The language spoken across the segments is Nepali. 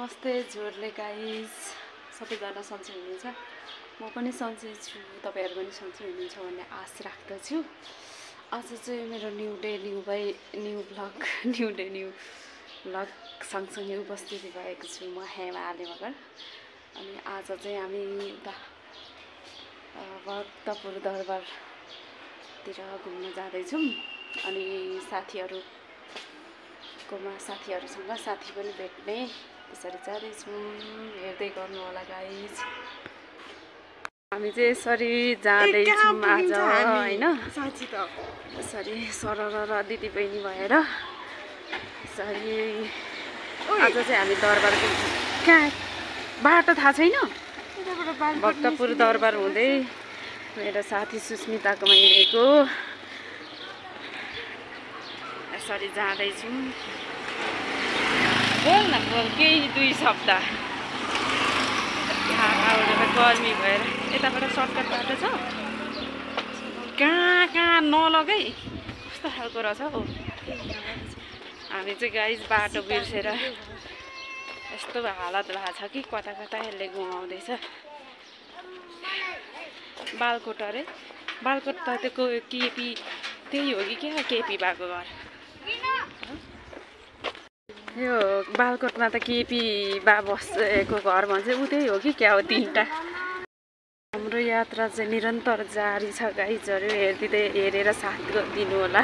नमस्ते जोरले गाइस, सबैजना सन्चै हुनुहुन्छ। म पनि सन्चै छु, तपाईहरु पनि सन्चै हुनुहुन्छ भन्ने आशा राख्दछु। आज चाहिँ मेरो न्यू भ्लग सँगसँगै उपस्थित भएको छु म हेमा आले मगर। अनि आज चाहिँ हामी उता भक्तपुर दरबारतिर घुम्न जाँदैछौँ। अनि साथीहरूसँग साथी पनि भेट्ने, त्यसरी जाँदैछौँ। हेर्दै गर्नु होला गाइस। हामी चाहिँ यसरी जाँदैछौँ आज हैन, यसरी सरर दिदी बहिनी भएर यसरी आज चाहिँ हामी दरबारको कहाँ बाटो थाहा छैन। भक्तपुर दरबार हुँदै मेरो साथी सुस्मिताको हिँडेको यसरी जाँदैछौँ। बोल न बोल केही दुई शब्द। गर्मी भएर यताबाट सर्टकट बाटो छ, कहाँ नलगै कस्तो खालको रहेछ हौ। हामी चाहिँ गाइस बाटो बिर्सेर यस्तो हालत भएको छ कि कता कता यसले घुमाउँदैछ। बालकोट अरे, बालकोट त त्यो केपी त्यही हो कि क्या, केपी भएको घर। यो बालकोटमा त केपी बा बसेको घर भन्छ, उतै हो कि क्या हो। तीनटा हाम्रो यात्रा चाहिँ निरन्तर जारी छ गाइजहरू, हेरेर साथ दिनु होला।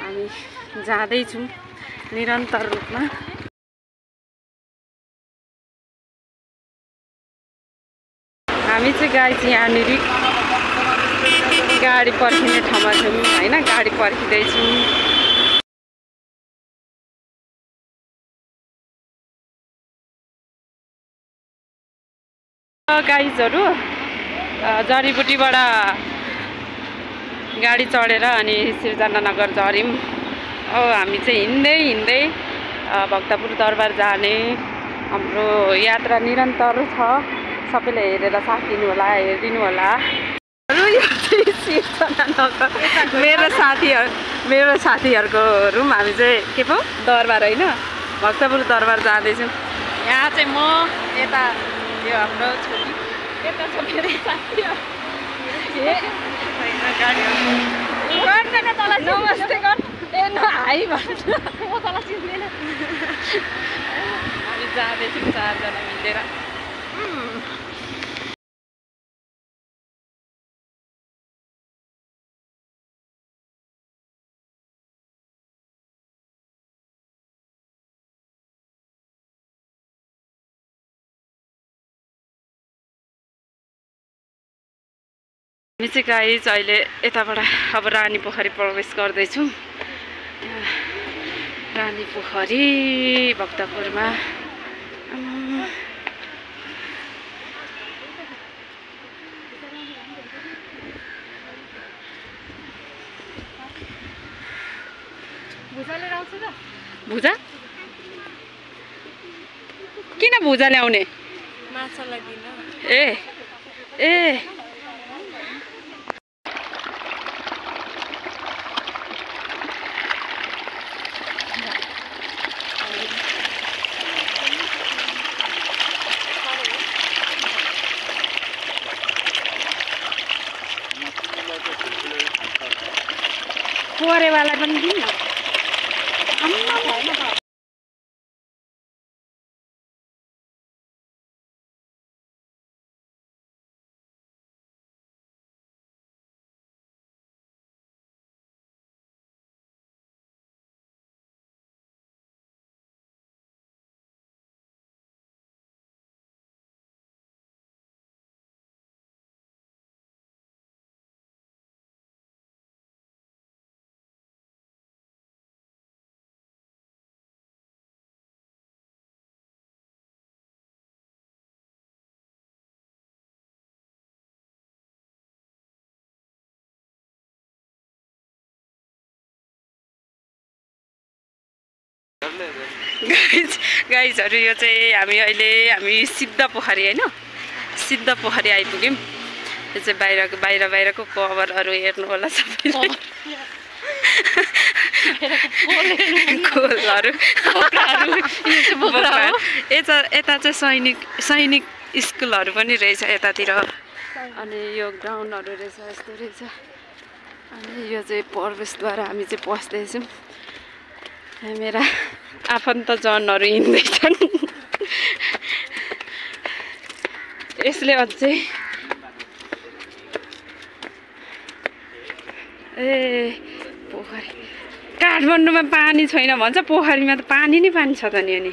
हामी जाँदैछौँ निरन्तर रूपमा। हामी चाहिँ गाइज यहाँनिर गाडी पर्खिने ठाउँमा छौँ होइन, गाडी पर्खिँदैछौँ। गाइजहरू जडीबुटीबाट गाडी चढेर अनि सिर्जनानगर झऱ्यौँ। हामी चाहिँ हिँड्दै भक्तपुर दरबार जाने हाम्रो यात्रा निरन्तर छ। सबैले हेरेर साथ दिनु होला, हेरिदिनु होला। यो चाहिँ सिर्जनानगर मेरो साथीहरूको रुम। हामी चाहिँ के पो दरबार होइन, भक्तपुर दरबार जाँदैछौँ। यहाँ चाहिँ म यता यो हाम्रो छोरी, यता छ मेरो साथीहरू। नमस्ते गर्नु ए न हाई भन्नु म तँलाई चिन्दैन। हामी जाँदैछौँ चारजना मिलेर। हामी चाहिँ गाइस अहिले यताबाट अब रानी पोखरी प्रवेश गर्दैछौँ। रानी पोखरी भक्तपुरमा। भुजा किन भुजा ल्याउने? माछा लाग्दिन। ए पोरेवाला पनि दिनु न। गाइजहरू यो चाहिँ हामी सिद्ध पोखरी होइन, सिद्ध पोखरी आइपुग्यौँ। यो चाहिँ बाहिरको कभरहरू हेर्नु होला सबैले। खोलहरू ए यता चाहिँ सैनिक स्कुलहरू पनि रहेछ यतातिर अनि यो ग्राउन्डहरू रहेछ यस्तो रहेछ अनि यो चाहिँ प्रवेशद्वार हामी चाहिँ पस्दैछौँ मेरा आफन्तजनहरू हिँड्दैछन् यसले अझै ए पोखरी काठमाडौँमा पानी छैन भन्छ पोखरीमा त पानी नै पानी छ त नि अनि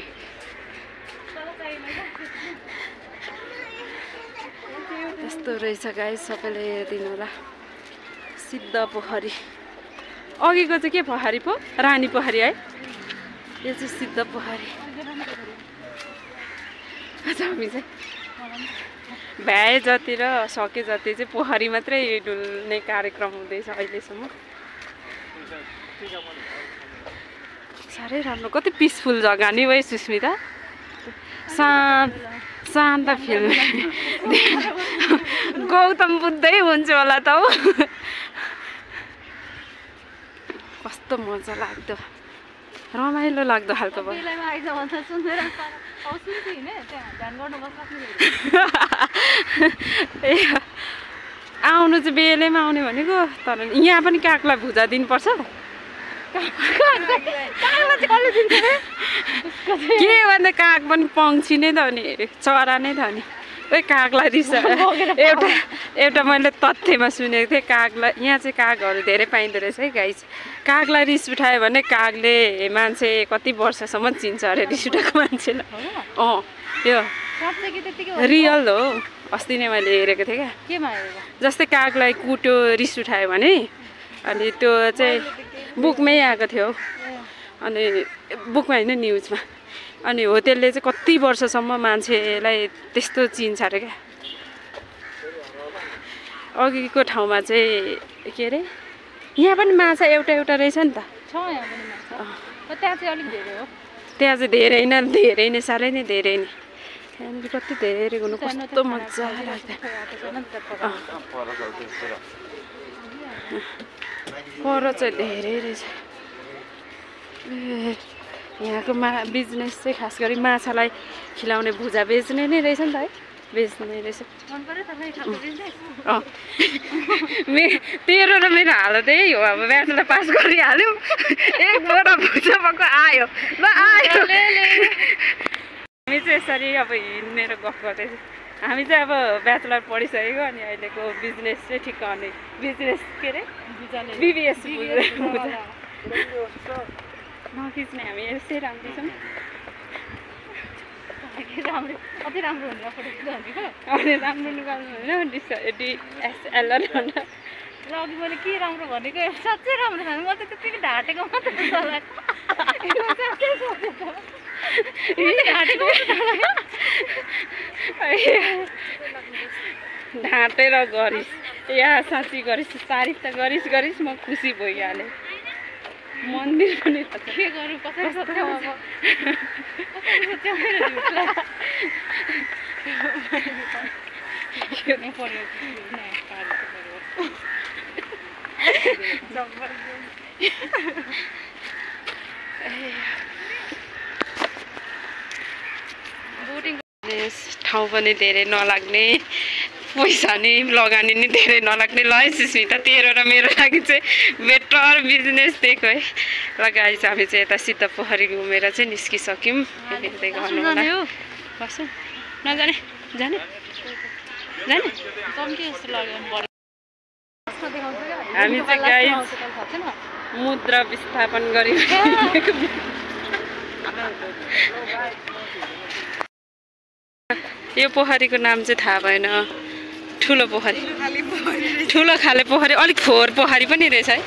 यस्तो रहेछ गाइस सबैले हेरिदिनु होला सिद्ध पोखरी अघिको चाहिँ के पोखरी पो रानी पोखरी है यो चाहिँ सिद्ध पोखरी हामी चाहिँ भ्याए जति र सके जति चाहिँ पोखरी मात्रै डुल्ने कार्यक्रम हुँदैछ अहिलेसम्म साह्रै राम्रो कति पिसफुल जग्गा नि है सुस्मिता शान्त फिल गौतम बुद्धै हुन्छ होला त हौ कस्तो मजा लाग्दो रमाइलो लाग्दो खालको भयो ए आउनु चाहिँ बेलैमा आउने भनेको तर यहाँ पनि कागलाई भुजा दिनुपर्छ के भन्दा काग पनि पङ्क्षी नै त हो नि चरा नै त हो नि ए कागलाई रिस एउटा मैले तथ्यमा सुनेको थिएँ कागलाई यहाँ चाहिँ कागहरू धेरै पाइँदो रहेछ है गाइस कागलाई रिस उठायो भने कागले मान्छे कति वर्षसम्म चिन्छ अरे रिस उठाएको मान्छेलाई यो रियल हो अस्ति नै मैले हेरेको थिएँ क्या जस्तै कागलाई कुट्यो रिस उठायो भने अनि त्यो चाहिँ बुकमै आएको थियो अनि बुकमा होइन न्युजमा अनि हो त्यसले चाहिँ कति वर्षसम्म मान्छेलाई त्यस्तो चिन्छ अरे क्या अघिको ठाउँमा चाहिँ के अरे यहाँ पनि माछा एउटा रहेछ नि त त्यहाँ चाहिँ धेरै नै साह्रै नै धेरै नै त्यहाँनिर कति धेरै गर्नु कस्तो मजा लाग्छ पर चाहिँ धेरै रहेछ ए यहाँको बिजनेस चाहिँ खास गरी माछालाई खिलाउने भुजा बेच्ने नै रहेछ नि त है बेच्ने रहेछ तेरो र मेरो हालत यही हो अब ब्याचलर पास गरिहाल्यौँ एक बोरा भुजा पक्का आयो ल आयो हामी चाहिँ यसरी अब हिँडेर गफ गर्दैछौँ हामी चाहिँ अब ब्याचलर पढिसकेको अनि अहिलेको बिजनेस चाहिँ ठिक्क अनि बिजनेस के अरे बिबिएस नखिच्ने हामी यस्तै राम्रैछौँ कति राम्रो हुन्छ अनि राम्रो निकाल्नु होइन डिएसएलआर र अघि मैले के राम्रो भनेको साँच्चै राम्रो छ म त त्यतिकै ढाँटेको मात्रै ढाँटेर गरिस् या साँच्ची गरिस् तारिफ त गरिस् म खुसी भइहालेँ मन्दिर पनि के गरौँ कसरी सोध्छौँ ठाउँ पनि धेरै नलाग्ने पैसा नि लगानी नि धेरै नलाग्ने ल है सुस्मिता तेरो र मेरो लागि चाहिँ बेटर बिजनेस दिएको है ल गाइस हामी चाहिँ यता सिद्ध पोखरी घुमेर चाहिँ निस्किसक्यौँ हेर्दै गर्नु होला बस्नु नजाने जाने जाने हामी चाहिँ गाइस मुद्रा विस्थापन गरिरहेको यो पोखरीको नाम चाहिँ थाहा भएन ठुलो पोखरी ठुलो खाले पोखरी अलिक फोहोर पोखरी पनि रहेछ है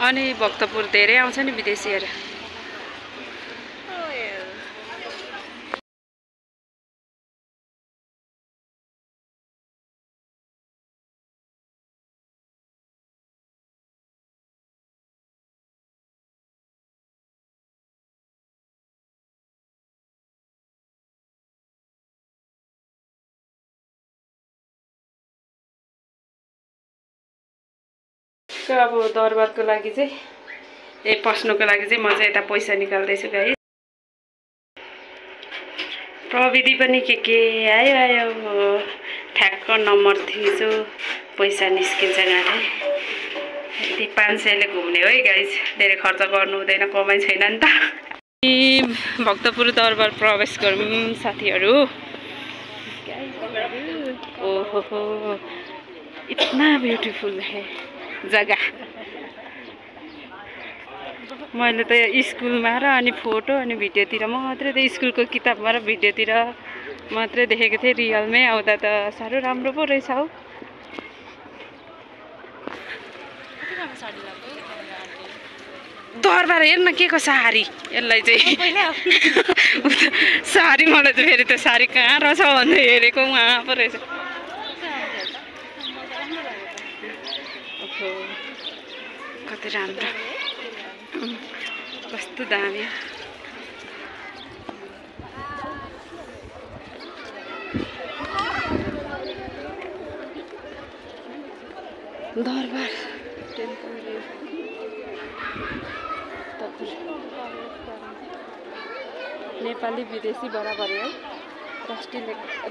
अनि भक्तपुर धेरै आउँछ नि विदेशीहरू ठिक्क अब दरबारको लागि चाहिँ पस्नुको लागि चाहिँ म चाहिँ यता पैसा निकाल्दैछु गाइस। प्रविधि पनि के आयो ठ्याक्क नम्बर थिच्छु पैसा निस्किन्छ गाडी। यति 500ले घुम्ने हो है गाइस, धेरै खर्च गर्नु हुँदैन, कमाइ छैन नि त। भक्तपुर दरबार प्रवेश गरौँ साथीहरू। ओहो इतना ब्युटिफुल है जग्गा। मैले त स्कुलमा र अनि फोटो अनि भिडियोतिर मात्रै, त स्कुलको किताबमा र भिडियोतिर मात्रै देखेको थिएँ, रियलमै आउँदा त साह्रो राम्रो पो रहेछ हौ। दरबार हेर्न के को सारी, यसलाई चाहिँ सारी, मलाई चाहिँ फेरि त्यो सारी कहाँ रहेछ भन्दै हेरेको उहाँ पो रहेछ। कति राम्रो, कस्तो दामी। दरबार नेपाली विदेशी बराबरी है।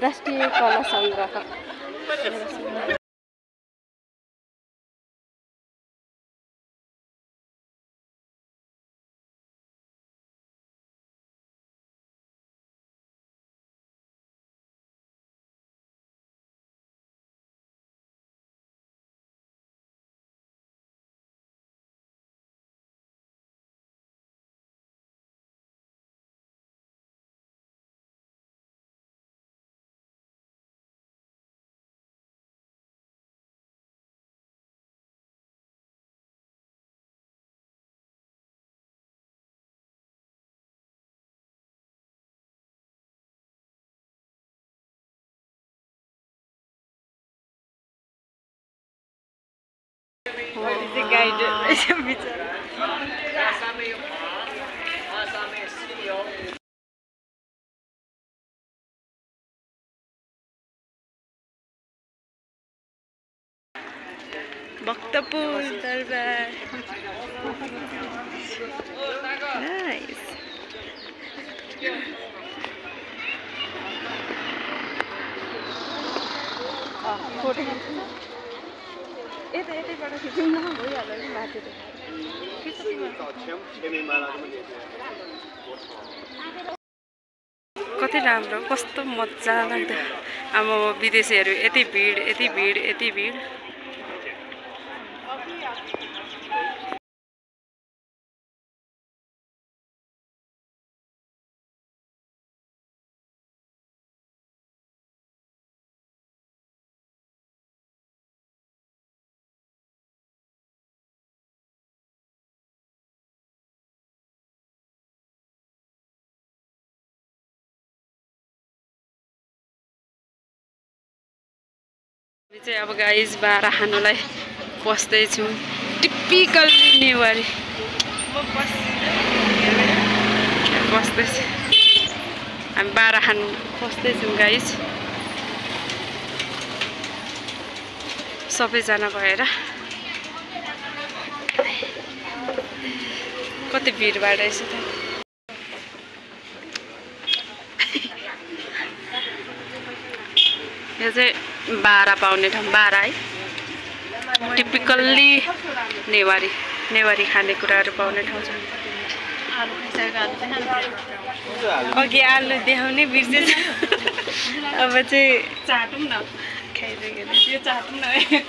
राष्ट्रिय कला सङ्ग्रह। भक्तपुर दरबार नाइस। फोटो यतैबाट खिचौँ न, भइहाल्यो नि माथि त। कति राम्रो, कस्तो मजा लाग्दा। अब विदेशीहरू यति भिड, यति भिड, यति भिड। चाहिँ अब गाइस बारा खानुलाई बस्दैछौँ। टिपिकल नेवारी बस्दैछ। हामी बारा खानु बस्दैछौँ गाइस, सबैजना भएर। कति भिडभाड रहेछ त। यो चाहिँ बारा पाउने ठाउँ, बारा है। टिपिकल्ली नेवारी खानेकुराहरू पाउने ठाउँ छ। अघि आलु देखाउने बिर्सेछ। अब चाहिँ चाटौँ न, खाइसकेर यो चाटौँ न है।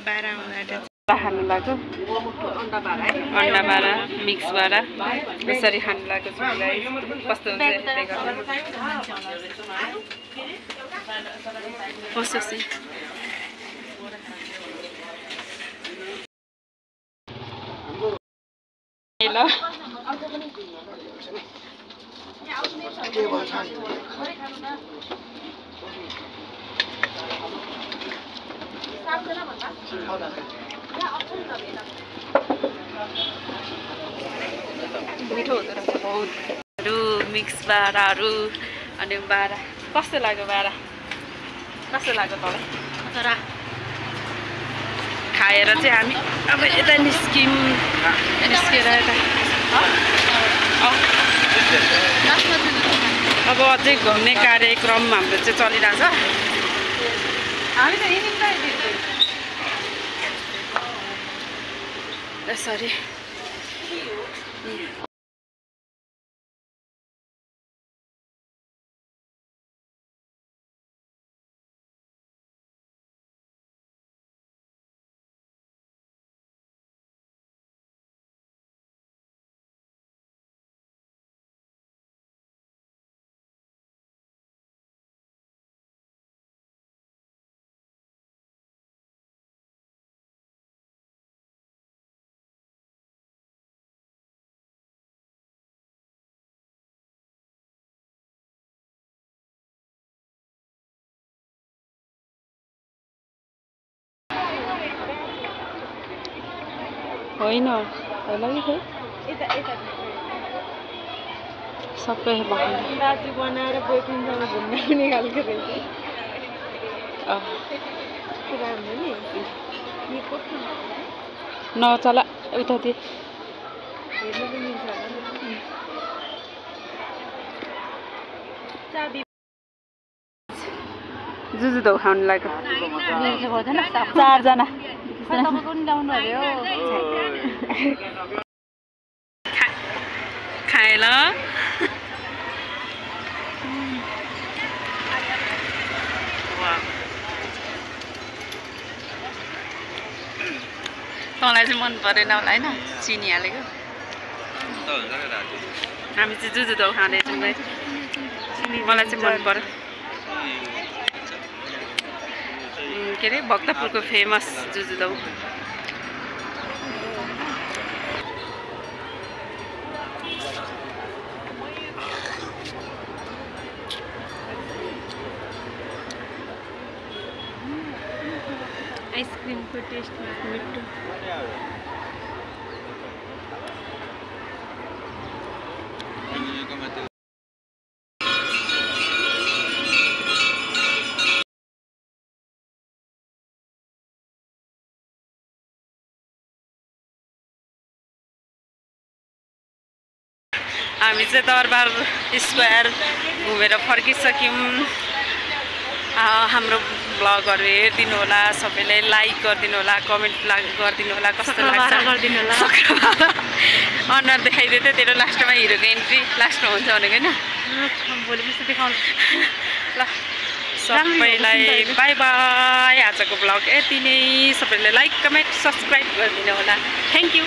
बारा खानु लाग्यो, अन्डा बारा मिक्स बारा यसरी खानु लाग्यो। कस्तो हुन्छ यस्तै गर्नु। कस्तो चाहिँ ल मिठो हुँदो रहेछ बहुत। मिक्स बाराहरू अनि बारा कस्तो लाग्यो भाडा कस्तो लाग्यो तँलाई तर खाएर चाहिँ हामी अब यता निस्क्यौँ निस्केर यता अब अझै घुम्ने कार्यक्रम हाम्रो चाहिँ चलिरहेछ हामी त यसरी होइन होला कि खै सबै दाजु बनाएर बोयफ्रेन्डसँग घुम्न पनि खालको रहेछ कुरा हुन्छ नि नचला उतातिर हेर्नु पनि मिल्छ होला जुजु दौ खाउनु लाग्यो चारजना खाए ल तँलाई चाहिँ मन परेन होला होइन चिनी हालेको हामी चाहिँ जुजु दौ खाँदैछौँ मलाई चाहिँ मन पर्यो के अरे भक्तपुरको फेमस जुजु दौ आइसक्रिमको टेस्ट मिठो हामी चाहिँ दरबार स्क्वायर घुमेर फर्किसक्यौँ हाम्रो ब्लगहरू हेरिदिनु होला सबैले लाइक गरिदिनु होला कमेन्ट गरिदिनु होला कस्तो लाग्छ गरिदिनु होला अनुहार देखाइदियो थियो तेरो लास्टमा हिरोको एन्ट्री लास्टमा हुन्छ भनेको होइन भोलि पछि देखाउनु ल सबैलाई बाई बाई आजको ब्लग यति नै सबैले लाइक कमेन्ट सब्सक्राइब गरिदिनु होला थ्याङ्क यू